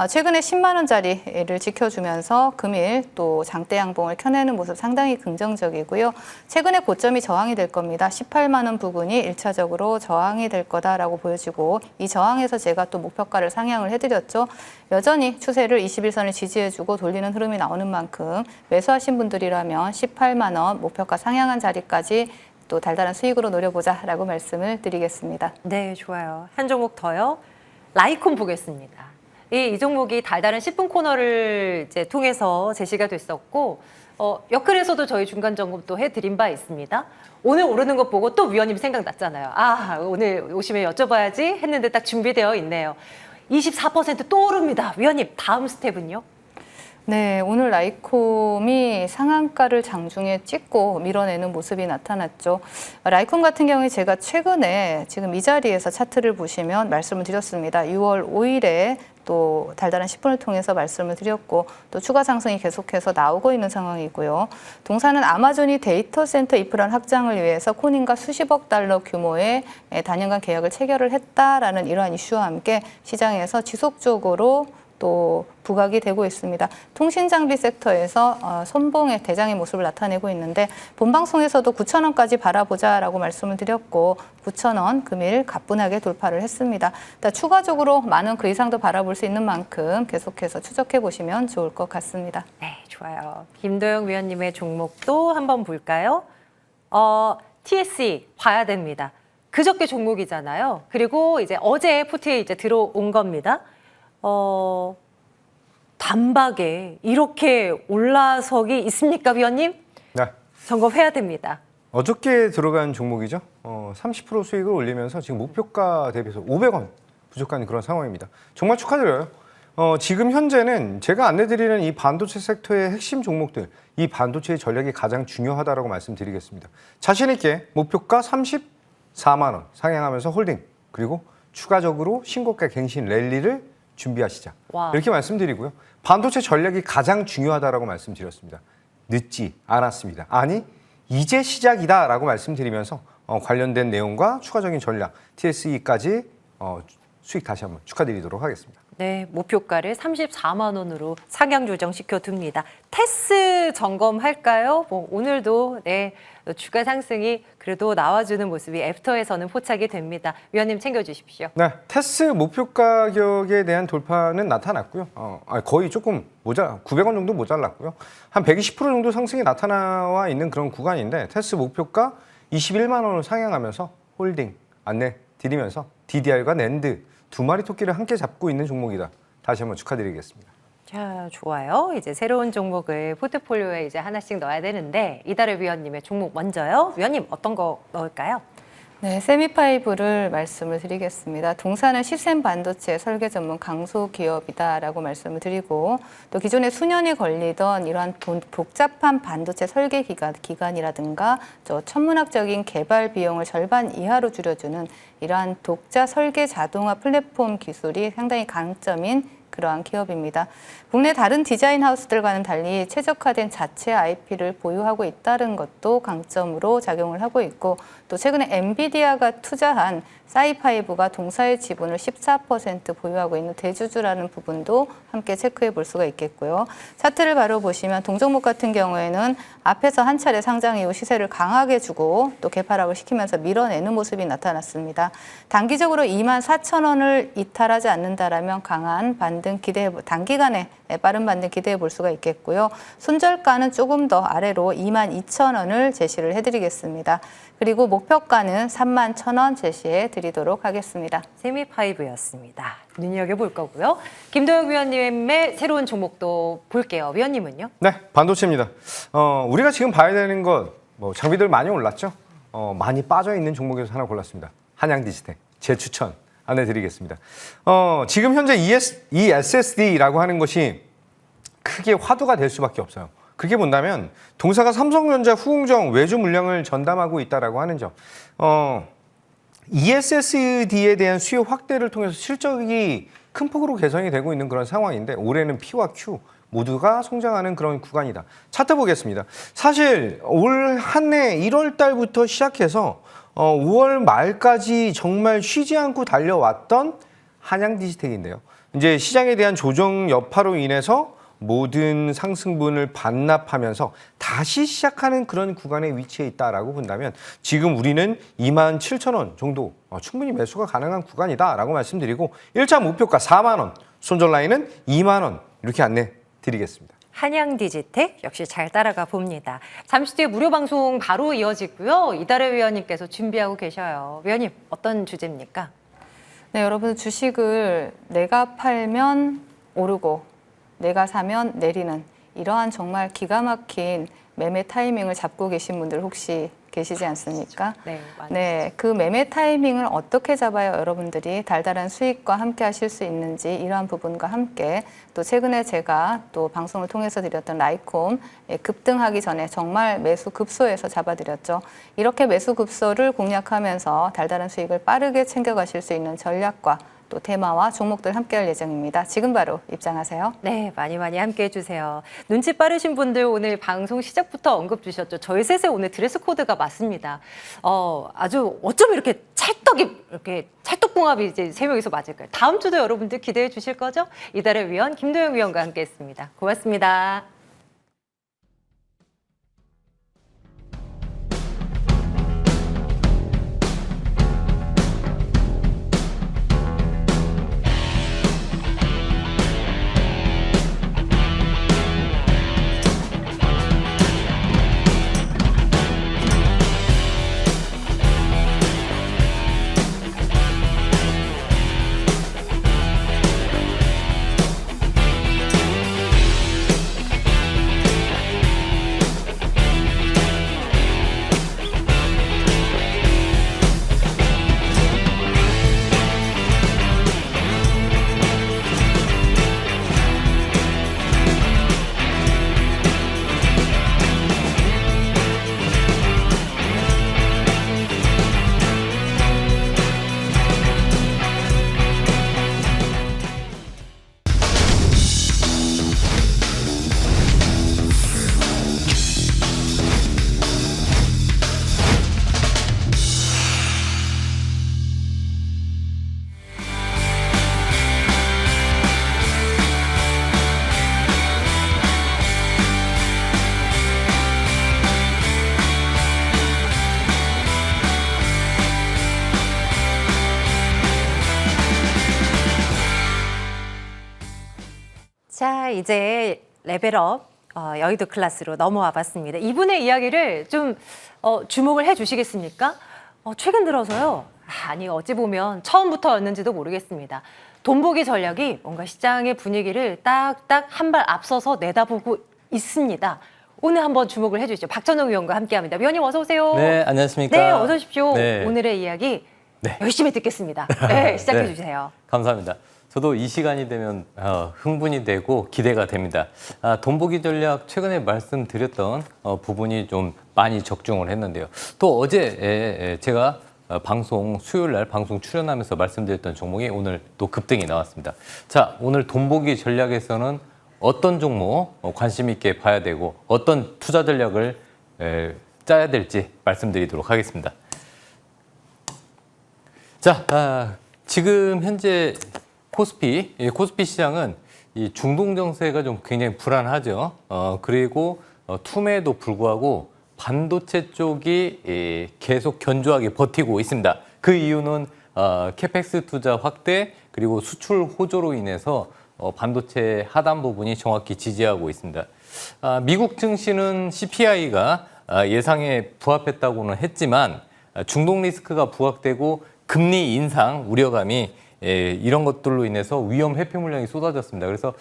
최근에 10만 원짜리를 지켜주면서 금일 또 장대 양봉을 켜내는 모습 상당히 긍정적이고요. 최근에 고점이 저항이 될 겁니다. 18만 원 부근이 1차적으로 저항이 될 거다라고 보여지고 이 저항에서 제가 또 목표가를 상향을 해드렸죠. 여전히 추세를 21선을 지지해주고 돌리는 흐름이 나오는 만큼 매수하신 분들이라면 18만 원 목표가 상향한 자리까지 또 달달한 수익으로 노려보자라고 말씀을 드리겠습니다. 네, 좋아요. 한 종목 더요. 라이콘 보겠습니다. 이 종목이 달달한 10분 코너를 이제 통해서 제시가 됐었고 역클에서도 저희 중간 점검 또 해드린 바 있습니다. 오늘 오르는 것 보고 또 위원님 생각났잖아요. 오늘 오시면 여쭤봐야지 했는데 딱 준비되어 있네요. 24% 또 오릅니다. 위원님 다음 스텝은요? 네, 오늘 라이콤이 상한가를 장중에 찍고 밀어내는 모습이 나타났죠. 라이콤 같은 경우에 제가 최근에 지금 이 자리에서 차트를 보시면 말씀을 드렸습니다. 6월 5일에 또 달달한 10분을 통해서 말씀을 드렸고 또 추가 상승이 계속해서 나오고 있는 상황이고요. 동사는 아마존이 데이터 센터 인프라 확장을 위해서 코닌과 수십억 달러 규모의 단연간 계약을 체결을 했다라는 이러한 이슈와 함께 시장에서 지속적으로 또 부각이 되고 있습니다. 통신장비 섹터에서 선봉의 대장의 모습을 나타내고 있는데 본방송에서도 9,000원까지 바라보자라고 말씀을 드렸고 9,000원 금일 가뿐하게 돌파를 했습니다. 추가적으로 10,000원 그 이상도 바라볼 수 있는 만큼 계속해서 추적해 보시면 좋을 것 같습니다. 네, 좋아요. 김도영 위원님의 종목도 한번 볼까요? TSE 봐야 됩니다. 그저께 종목이잖아요. 그리고 이제 어제 푸트에 이제 들어온 겁니다. 단박에 이렇게 올라서기 있습니까, 위원님? 네. 점검해야 됩니다. 어저께 들어간 종목이죠. 30% 수익을 올리면서 지금 목표가 대비해서 500원 부족한 그런 상황입니다. 정말 축하드려요. 지금 현재는 제가 안내드리는 이 반도체 섹터의 핵심 종목들, 이 반도체의 전략이 가장 중요하다고 말씀드리겠습니다. 자신 있게 목표가 34만 원 상향하면서 홀딩, 그리고 추가적으로 신고가 갱신 랠리를 준비하시자. 와. 이렇게 말씀드리고요. 반도체 전략이 가장 중요하다고 말씀드렸습니다. 늦지 않았습니다. 아니, 이제 시작이다라고 말씀드리면서 관련된 내용과 추가적인 전략, TSE까지 수익 다시 한번 축하드리도록 하겠습니다. 네, 목표가를 34만 원으로 상향 조정시켜 둡니다. 테스 점검할까요? 오늘도 네, 주가 상승이 그래도 나와주는 모습이 애프터에서는 포착이 됩니다. 위원님 챙겨주십시오. 네, 테스 목표 가격에 대한 돌파는 나타났고요. 거의 조금 900원 정도 모자랐고요. 한 120% 정도 상승이 나타나와 있는 그런 구간인데 테스 목표가 21만 원을 상향하면서 홀딩 안내 드리면서 DDR과 낸드 두 마리 토끼를 함께 잡고 있는 종목이다. 다시 한번 축하드리겠습니다. 자, 좋아요. 이제 새로운 종목을 포트폴리오에 이제 하나씩 넣어야 되는데 이달의 위원님의 종목 먼저요. 위원님 어떤 거 넣을까요? 네, 세미파이브를 말씀을 드리겠습니다. 동사는 시샘 반도체 설계 전문 강소 기업이다라고 말씀을 드리고 또 기존에 수년이 걸리던 이러한 복잡한 반도체 설계 기간이라든가 저 천문학적인 개발 비용을 절반 이하로 줄여주는 이러한 독자 설계 자동화 플랫폼 기술이 상당히 강점인 그러한 기업입니다. 국내 다른 디자인 하우스들과는 달리 최적화된 자체 IP를 보유하고 있다는 것도 강점으로 작용을 하고 있고 또 최근에 엔비디아가 투자한 사이파이브가 동사의 지분을 14% 보유하고 있는 대주주라는 부분도 함께 체크해 볼 수가 있겠고요. 차트를 바로 보시면 동종목 같은 경우에는 앞에서 한 차례 상장 이후 시세를 강하게 주고 또 개파락을 시키면서 밀어내는 모습이 나타났습니다. 단기적으로 24,000원을 이탈하지 않는다라면 강한 반등 단기간에 빠른 반등 기대해 볼 수가 있겠고요. 손절가는 조금 더 아래로 22,000원을 제시를 해드리겠습니다. 그리고 목표가는 31,000원 제시해 드리도록 하겠습니다. 세미파이브였습니다. 눈여겨볼 거고요. 김도영 위원님의 새로운 종목도 볼게요. 위원님은요? 네, 반도체입니다. 우리가 지금 봐야 되는 것, 장비들 많이 올랐죠? 많이 빠져 있는 종목에서 하나 골랐습니다. 한양디지텍, 제 추천 안내드리겠습니다. 지금 현재 ESSD라고 하는 것이 크게 화두가 될 수밖에 없어요. 그게 뭔다면 동사가 삼성전자 후궁정 외주 물량을 전담하고 있다라고 하는 점. ESSD에 대한 수요 확대를 통해서 실적이 큰 폭으로 개선이 되고 있는 그런 상황인데 올해는 P와 Q 모두가 성장하는 그런 구간이다. 차트 보겠습니다. 사실 올 한 해 1월 달부터 시작해서 5월 말까지 정말 쉬지 않고 달려왔던 한양디지텍인데요. 이제 시장에 대한 조정 여파로 인해서 모든 상승분을 반납하면서 다시 시작하는 그런 구간에 위치해 있다라고 본다면 지금 우리는 27,000원 정도 충분히 매수가 가능한 구간이다라고 말씀드리고 1차 목표가 4만 원, 손절 라인은 2만 원 이렇게 안내 드리겠습니다. 한양디지텍 역시 잘 따라가 봅니다. 잠시 뒤에 무료 방송 바로 이어지고요. 이달의 위원님께서 준비하고 계셔요. 위원님 어떤 주제입니까? 네, 여러분 주식을 내가 팔면 오르고 내가 사면 내리는 이러한 정말 기가 막힌 매매 타이밍을 잡고 계신 분들 혹시 계시지 않습니까? 네, 맞아요. 네, 그 매매 타이밍을 어떻게 잡아야 여러분들이 달달한 수익과 함께 하실 수 있는지 이러한 부분과 함께 또 최근에 제가 또 방송을 통해서 드렸던 라이콤 급등하기 전에 정말 매수 급소에서 잡아드렸죠. 이렇게 매수 급소를 공략하면서 달달한 수익을 빠르게 챙겨가실 수 있는 전략과 또 테마와 종목들 함께할 예정입니다. 지금 바로 입장하세요. 네, 많이 함께 해주세요. 눈치 빠르신 분들 오늘 방송 시작부터 언급 주셨죠. 저희 셋의 오늘 드레스 코드가 맞습니다. 아주 어쩜 이렇게 찰떡궁합이 이제 세 명이서 맞을까요? 다음 주도 여러분들 기대해 주실 거죠? 이달의 위원 김도영 위원과 함께했습니다. 고맙습니다. 이제 레벨업 여의도 클래스로 넘어와 봤습니다. 이분의 이야기를 좀 주목을 해 주시겠습니까? 최근 들어서요. 아니 어찌 보면 처음부터였는지도 모르겠습니다. 돈보기 전략이 뭔가 시장의 분위기를 딱딱 한 발 앞서서 내다보고 있습니다. 오늘 한번 주목을 해주시죠. 박찬웅 위원과 함께합니다. 위원님 어서 오세요. 네, 안녕하십니까. 네, 어서 오십시오. 네. 오늘의 이야기 네. 열심히 듣겠습니다. 네, 시작해 네. 주세요. 감사합니다. 저도 이 시간이 되면 흥분이 되고 기대가 됩니다. 돈보기 전략 최근에 말씀드렸던 부분이 좀 많이 적중을 했는데요. 또 어제 제가 방송 수요일 날 방송 출연하면서 말씀드렸던 종목이 오늘 또 급등이 나왔습니다. 자, 오늘 돈보기 전략에서는 어떤 종목 관심 있게 봐야 되고 어떤 투자 전략을 짜야 될지 말씀드리도록 하겠습니다. 자, 지금 현재 코스피 시장은 이 중동 정세가 좀 굉장히 불안하죠. 그리고 투매에도 불구하고 반도체 쪽이 계속 견조하게 버티고 있습니다. 그 이유는 캐펙스 투자 확대 그리고 수출 호조로 인해서 반도체 하단 부분이 정확히 지지하고 있습니다. 미국 증시는 CPI가 예상에 부합했다고는 했지만 중동 리스크가 부각되고 금리 인상 우려감이 이런 것들로 인해서 위험 회피 물량이 쏟아졌습니다. 그래서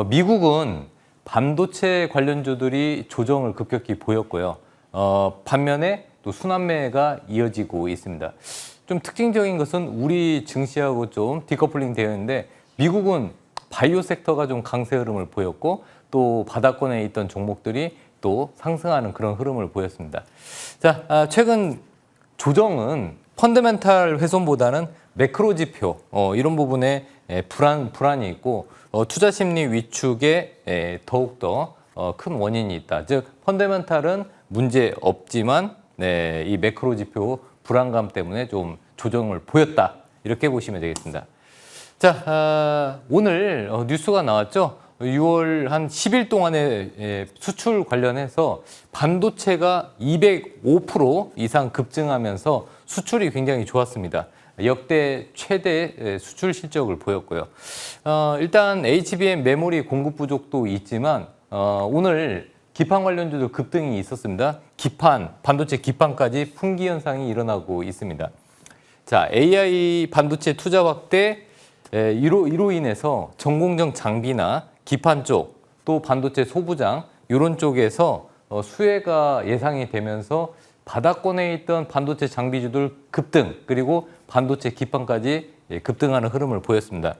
미국은 반도체 관련주들이 조정을 급격히 보였고요. 반면에 또 순환매가 이어지고 있습니다. 좀 특징적인 것은 우리 증시하고 좀 디커플링 되어 있는데 미국은 바이오 섹터가 좀 강세 흐름을 보였고 또 바닥권에 있던 종목들이 또 상승하는 그런 흐름을 보였습니다. 자, 최근 조정은 펀더멘탈 훼손보다는 매크로 지표 이런 부분에 불안이 있고 투자 심리 위축에 더욱더 큰 원인이 있다. 즉 펀더멘탈은 문제 없지만 이 매크로 지표 불안감 때문에 좀 조정을 보였다. 이렇게 보시면 되겠습니다. 자, 오늘 뉴스가 나왔죠. 6월 한 10일 동안의 수출 관련해서 반도체가 205% 이상 급증하면서 수출이 굉장히 좋았습니다. 역대 최대 수출 실적을 보였고요. 일단 HBM 메모리 공급 부족도 있지만 오늘 기판 관련주도 급등이 있었습니다. 반도체 기판까지 품귀 현상이 일어나고 있습니다. 자, AI 반도체 투자 확대 이로 인해서 전공정 장비나 기판 쪽, 또 반도체 소부장 이런 쪽에서 수혜가 예상이 되면서 바닥권에 있던 반도체 장비주들 급등, 그리고 반도체 기판까지 급등하는 흐름을 보였습니다.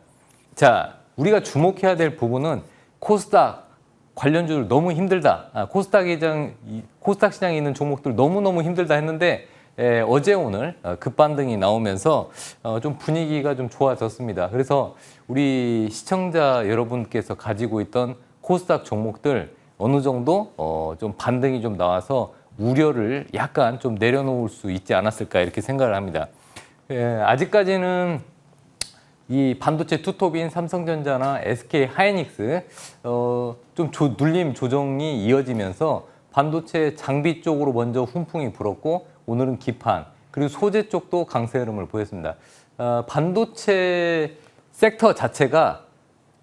자, 우리가 주목해야 될 부분은 코스닥 관련주들 너무 힘들다. 코스닥 시장에 있는 종목들 너무너무 힘들다 했는데 어제 오늘 급반등이 나오면서 좀 분위기가 좀 좋아졌습니다. 그래서 우리 시청자 여러분께서 가지고 있던 코스닥 종목들 어느 정도 좀 반등이 좀 나와서 우려를 약간 좀 내려놓을 수 있지 않았을까 이렇게 생각을 합니다. 아직까지는 이 반도체 투톱인 삼성전자나 SK 하이닉스 좀 눌림 조정이 이어지면서 반도체 장비 쪽으로 먼저 훈풍이 불었고 오늘은 기판 그리고 소재 쪽도 강세 흐름을 보였습니다. 반도체 섹터 자체가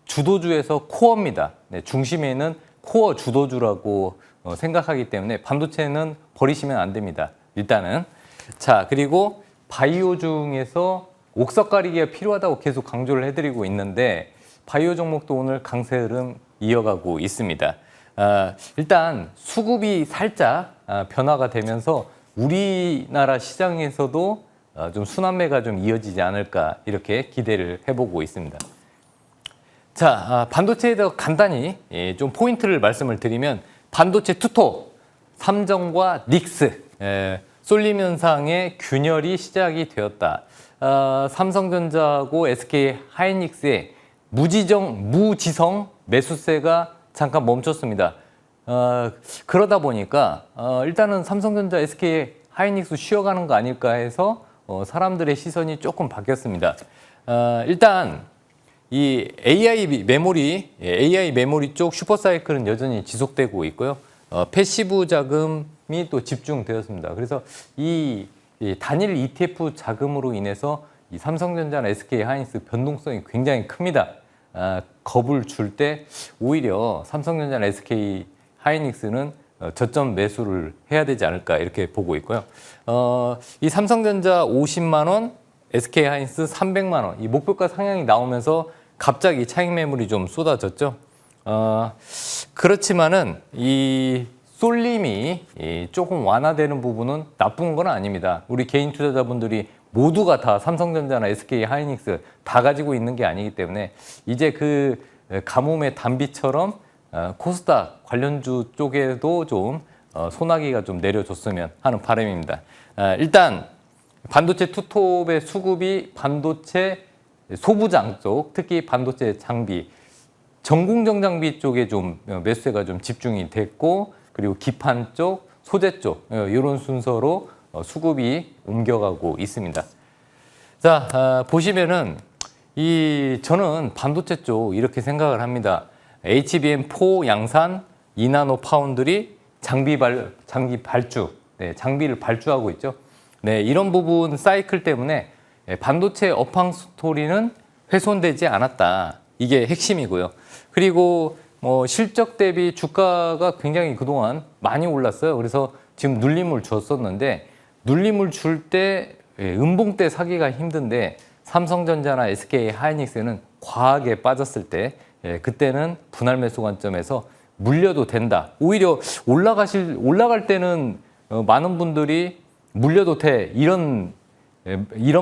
주도주에서 코어입니다. 네, 중심에 있는 코어 주도주라고 생각하기 때문에 반도체는 버리시면 안 됩니다. 일단은 자, 그리고 바이오 중에서 옥석 가리기가 필요하다고 계속 강조를 해드리고 있는데 바이오 종목도 오늘 강세 흐름 이어가고 있습니다. 일단 수급이 살짝 변화가 되면서 우리나라 시장에서도 좀 순환매가 좀 이어지지 않을까 이렇게 기대를 해보고 있습니다. 자, 반도체에 대해서 간단히 좀 포인트를 말씀을 드리면 반도체 투톱, 삼정과 닉스, 쏠림 현상의 균열이 시작이 되었다. 삼성전자하고 SK 하이닉스의 무지성 매수세가 잠깐 멈췄습니다. 그러다 보니까 일단은 삼성전자, SK 하이닉스 쉬어가는 거 아닐까 해서 사람들의 시선이 조금 바뀌었습니다. 일단 이 AI 메모리 쪽 슈퍼사이클은 여전히 지속되고 있고요. 패시브 자금이 또 집중되었습니다. 그래서 이 단일 ETF 자금으로 인해서 이 삼성전자나 SK 하이닉스 변동성이 굉장히 큽니다. 겁을 줄 때 오히려 삼성전자나 SK 하이닉스는 저점 매수를 해야 되지 않을까 이렇게 보고 있고요. 이 삼성전자 50만 원, SK 하이닉스 300만 원, 이 목표가 상향이 나오면서 갑자기 차익 매물이 좀 쏟아졌죠. 그렇지만은 이 쏠림이 조금 완화되는 부분은 나쁜 건 아닙니다. 우리 개인 투자자분들이 모두가 다 삼성전자나 SK 하이닉스 다 가지고 있는 게 아니기 때문에 이제 그 가뭄의 단비처럼 코스닥 관련주 쪽에도 좀 소나기가 좀 내려줬으면 하는 바람입니다. 일단 반도체 투톱의 수급이 반도체 소부장 쪽, 특히 반도체 장비, 전공정 장비 쪽에 좀 매수세가 좀 집중이 됐고, 그리고 기판 쪽, 소재 쪽 이런 순서로 수급이 옮겨가고 있습니다. 자, 보시면은 저는 반도체 쪽 이렇게 생각을 합니다. HBM4 양산, 2나노 파운드리, 장비 발주, 장비를 발주하고 있죠. 네, 이런 부분 사이클 때문에 반도체 업황 스토리는 훼손되지 않았다. 이게 핵심이고요. 그리고 실적 대비 주가가 굉장히 그동안 많이 올랐어요. 그래서 지금 눌림을 줬었는데 눌림을 줄 때 음봉 때 사기가 힘든데 삼성전자나 SK 하이닉스는 과하게 빠졌을 때 그때는 분할 매수 관점에서 물려도 된다. 오히려 올라갈 때는 많은 분들이 물려도 돼 이런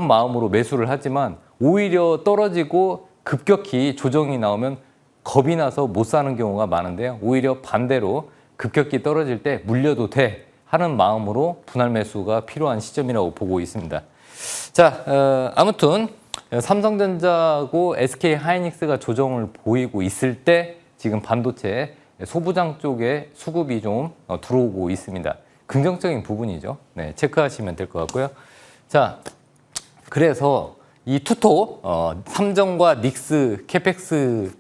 마음으로 매수를 하지만 오히려 떨어지고 급격히 조정이 나오면 겁이 나서 못 사는 경우가 많은데요. 오히려 반대로 급격히 떨어질 때 물려도 돼 하는 마음으로 분할 매수가 필요한 시점이라고 보고 있습니다. 자, 아무튼 삼성전자하고 SK 하이닉스가 조정을 보이고 있을 때 지금 반도체 소부장 쪽에 수급이 좀 들어오고 있습니다. 긍정적인 부분이죠. 네, 체크하시면 될 것 같고요. 자, 그래서 이 투톱, 삼정과 닉스, 캐펙스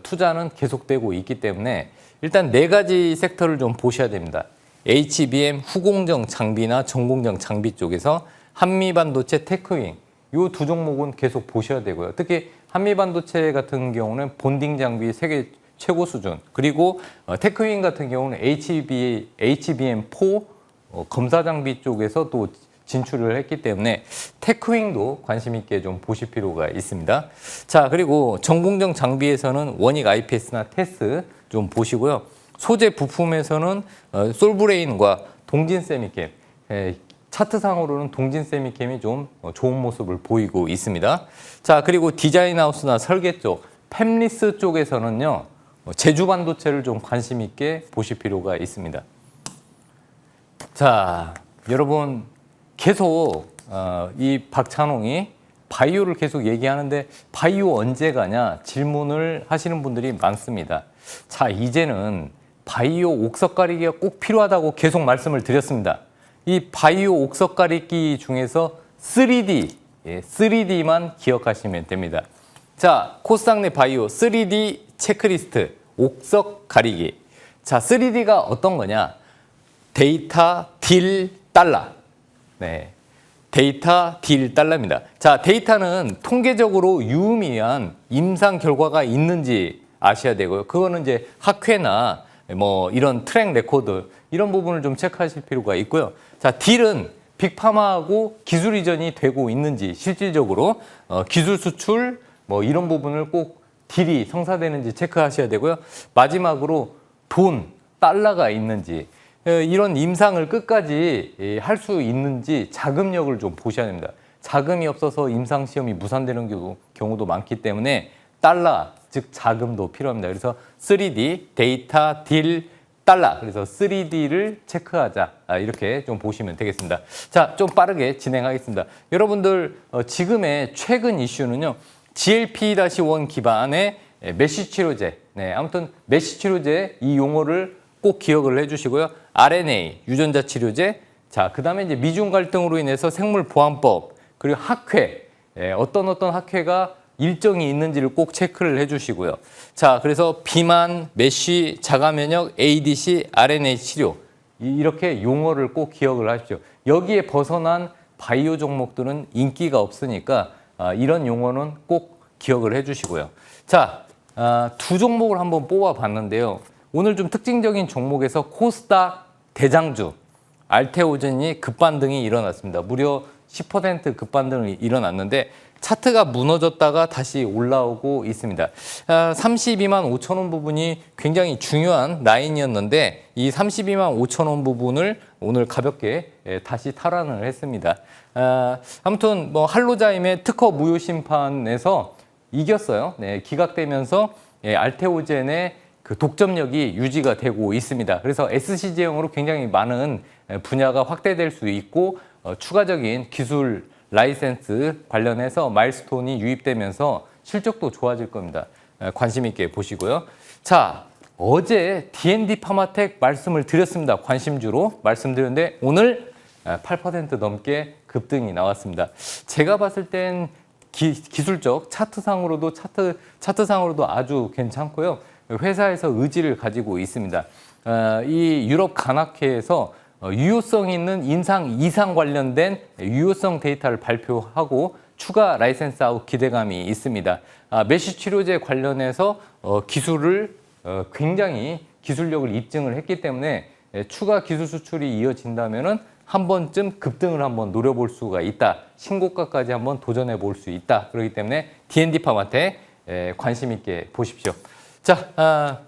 투자는 계속되고 있기 때문에 일단 4가지 섹터를 좀 보셔야 됩니다. HBM 후공정 장비나 전공정 장비 쪽에서 한미반도체, 테크윙 이 2 종목은 계속 보셔야 되고요. 특히 한미반도체 같은 경우는 본딩 장비 세계 최고 수준, 그리고 테크윙 같은 경우는 HBM4 검사 장비 쪽에서 또 진출을 했기 때문에 테크윙도 관심 있게 좀 보실 필요가 있습니다. 자, 그리고 전공정 장비에서는 원익 IPS나 테스 좀 보시고요. 소재 부품에서는 솔브레인과 동진세미캠, 차트상으로는 동진세미캠이 좀 좋은 모습을 보이고 있습니다. 자, 그리고 디자인하우스나 설계 쪽, 팹리스 쪽에서는요, 제주반도체를 좀 관심 있게 보실 필요가 있습니다. 자, 여러분 계속 이 박찬홍이 바이오를 계속 얘기하는데 바이오 언제 가냐 질문을 하시는 분들이 많습니다. 자, 이제는 바이오 옥석 가리기가 꼭 필요하다고 계속 말씀을 드렸습니다. 이 바이오 옥석 가리기 중에서 3D, 3D만 기억하시면 됩니다. 자, 코스닥내 바이오 3D 체크리스트 옥석 가리기. 자, 3D가 어떤 거냐? 데이터, 딜, 달러. 네, 데이터, 딜, 달러입니다. 자, 데이터는 통계적으로 유의미한 임상 결과가 있는지 아셔야 되고요. 그거는 이제 학회나 뭐 이런 트랙 레코드 이런 부분을 좀 체크하실 필요가 있고요. 자, 딜은 빅파마하고 기술 이전이 되고 있는지 실질적으로 기술 수출 뭐 이런 부분을 꼭 딜이 성사되는지 체크하셔야 되고요. 마지막으로 돈, 달러가 있는지 이런 임상을 끝까지 할 수 있는지 자금력을 좀 보셔야 됩니다. 자금이 없어서 임상 시험이 무산되는 경우도 많기 때문에 달러, 즉 자금도 필요합니다. 그래서 3D, 데이터, 딜, 달러. 그래서 3D를 체크하자. 이렇게 좀 보시면 되겠습니다. 자, 좀 빠르게 진행하겠습니다. 여러분들 지금의 최근 이슈는요. GLP-1 기반의 메쉬 치료제. 네, 아무튼 메쉬 치료제 이 용어를 꼭 기억을 해주시고요. RNA, 유전자 치료제. 자, 그다음에 이제 미중 갈등으로 인해서 생물 보안법 그리고 학회, 어떤 학회가 일정이 있는지를 꼭 체크를 해주시고요. 자, 그래서 비만, 메쉬, 자가 면역, ADC, RNA 치료 이렇게 용어를 꼭 기억을 하십시오. 여기에 벗어난 바이오 종목들은 인기가 없으니까 이런 용어는 꼭 기억을 해주시고요. 자, 두 종목을 한번 뽑아봤는데요. 오늘 좀 특징적인 종목에서 코스닥 대장주 알테오젠이 급반등이 일어났습니다. 무려 10% 급반등이 일어났는데 차트가 무너졌다가 다시 올라오고 있습니다. 32만 5천 원 부분이 굉장히 중요한 라인이었는데 이 32만 5천 원 부분을 오늘 가볍게 다시 탈환을 했습니다. 아무튼 뭐 할로자임의 특허 무효 심판에서 이겼어요. 네, 기각되면서 알테오젠의 그 독점력이 유지가 되고 있습니다. 그래서 SC제형으로 굉장히 많은 분야가 확대될 수 있고 추가적인 기술 라이센스 관련해서 마일스톤이 유입되면서 실적도 좋아질 겁니다. 관심 있게 보시고요. 자, 어제 D&D 파마텍 말씀을 드렸습니다. 관심주로 말씀드렸는데 오늘 8% 넘게 급등이 나왔습니다. 제가 봤을 땐 기술적 차트상으로도 차트상으로도 아주 괜찮고요. 회사에서 의지를 가지고 있습니다. 이 유럽 간학회에서 유효성 있는 인상 이상 관련된 유효성 데이터를 발표하고 추가 라이센스 아웃 기대감이 있습니다. 메쉬 치료제 관련해서 기술을 굉장히 기술력을 입증을 했기 때문에 추가 기술 수출이 이어진다면은 한 번쯤 급등을 한번 노려볼 수가 있다. 신고가까지 한번 도전해 볼 수 있다. 그렇기 때문에 D&D 파마텍 관심 있게 보십시오. 자,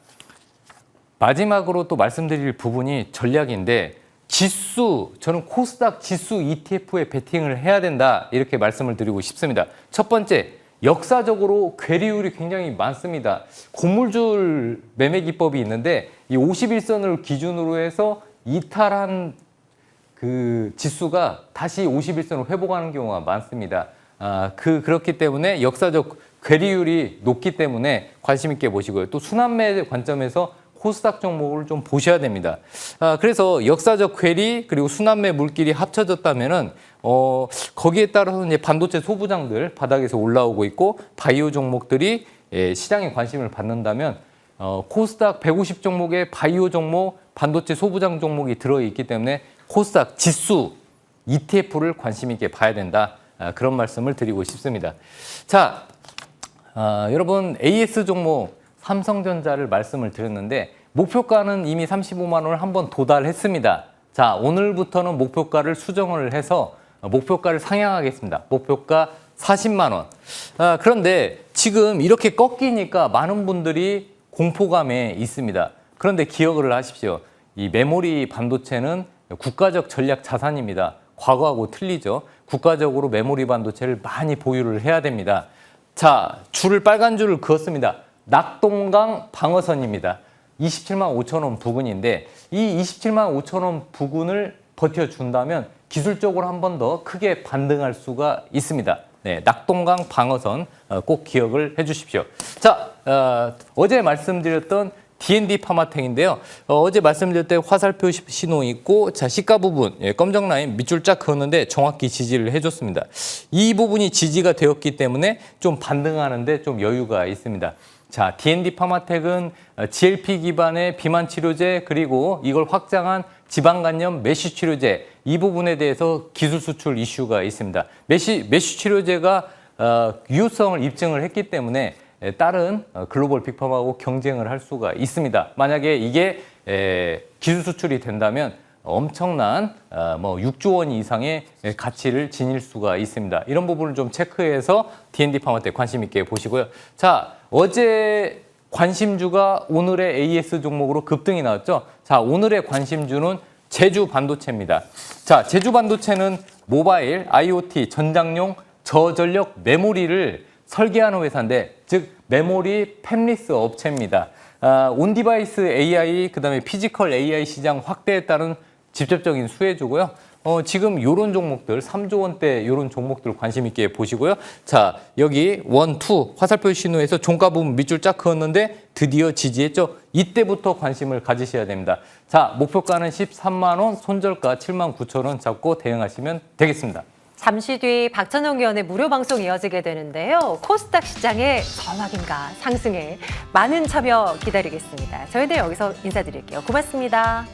마지막으로 또 말씀드릴 부분이 전략인데 지수, 저는 코스닥 지수 ETF에 베팅을 해야 된다 이렇게 말씀을 드리고 싶습니다. 첫 번째, 역사적으로 괴리율이 굉장히 많습니다. 고물줄 매매 기법이 있는데 이 51선을 기준으로 해서 이탈한 그 지수가 다시 51선을 회복하는 경우가 많습니다. 그렇기 때문에 역사적 괴리율이 높기 때문에 관심 있게 보시고요. 또 순환매 관점에서 코스닥 종목을 좀 보셔야 됩니다. 그래서 역사적 괴리 그리고 순환매 물길이 합쳐졌다면은 거기에 따라서 이제 반도체 소부장들 바닥에서 올라오고 있고 바이오 종목들이 시장에 관심을 받는다면 코스닥 150 종목에 바이오 종목, 반도체 소부장 종목이 들어있기 때문에 코스닥 지수 ETF를 관심 있게 봐야 된다. 그런 말씀을 드리고 싶습니다. 자, 여러분 AS 종목 삼성전자를 말씀을 드렸는데 목표가는 이미 35만 원을 한번 도달했습니다. 자, 오늘부터는 목표가를 수정을 해서 목표가를 상향하겠습니다. 목표가 40만 원. 그런데 지금 이렇게 꺾이니까 많은 분들이 공포감에 있습니다. 그런데 기억을 하십시오. 이 메모리 반도체는 국가적 전략 자산입니다. 과거하고 틀리죠. 국가적으로 메모리 반도체를 많이 보유를 해야 됩니다. 자, 빨간 줄을 그었습니다. 낙동강 방어선입니다. 27만 5천 원 부근인데 이 27만 5천 원 부근을 버텨준다면 기술적으로 한 번 더 크게 반등할 수가 있습니다. 네, 낙동강 방어선 꼭 기억을 해주십시오. 자, 어제 말씀드렸던 D&D 파마텍인데요. 어제 말씀드렸던 화살표 신호 있고 자 시가 부분 검정 라인 밑줄 쫙 그었는데 정확히 지지를 해줬습니다. 이 부분이 지지가 되었기 때문에 좀 반등하는데 좀 여유가 있습니다. 자, D&D 파마텍은 GLP 기반의 비만 치료제 그리고 이걸 확장한 지방간염 메쉬 치료제 이 부분에 대해서 기술 수출 이슈가 있습니다. 메쉬 치료제가 유효성을 입증을 했기 때문에 다른 글로벌 빅팜하고 경쟁을 할 수가 있습니다. 만약에 이게 기술 수출이 된다면 엄청난 6조 원 이상의 가치를 지닐 수가 있습니다. 이런 부분을 좀 체크해서 D&D 파마텍 관심 있게 보시고요. 자, 어제 관심주가 오늘의 AS 종목으로 급등이 나왔죠. 자, 오늘의 관심주는 제주 반도체입니다. 자, 제주 반도체는 모바일, IoT, 전장용 저전력 메모리를 설계하는 회사인데 즉 메모리 팹리스 업체입니다. 온디바이스 AI, 그다음에 피지컬 AI 시장 확대에 따른 직접적인 수혜주고요. 지금 요런 종목들 3조 원대 요런 종목들 관심 있게 보시고요. 자, 여기 1, 2 화살표 신호에서 종가 부분 밑줄 쫙 그었는데 드디어 지지했죠. 이때부터 관심을 가지셔야 됩니다. 자, 목표가는 13만 원, 손절가 7만 9천 원 잡고 대응하시면 되겠습니다. 잠시 뒤 박찬영 의원의 무료 방송 이어지게 되는데요. 코스닥 시장의 전락인가 상승에 많은 참여 기다리겠습니다. 저희는 여기서 인사드릴게요. 고맙습니다.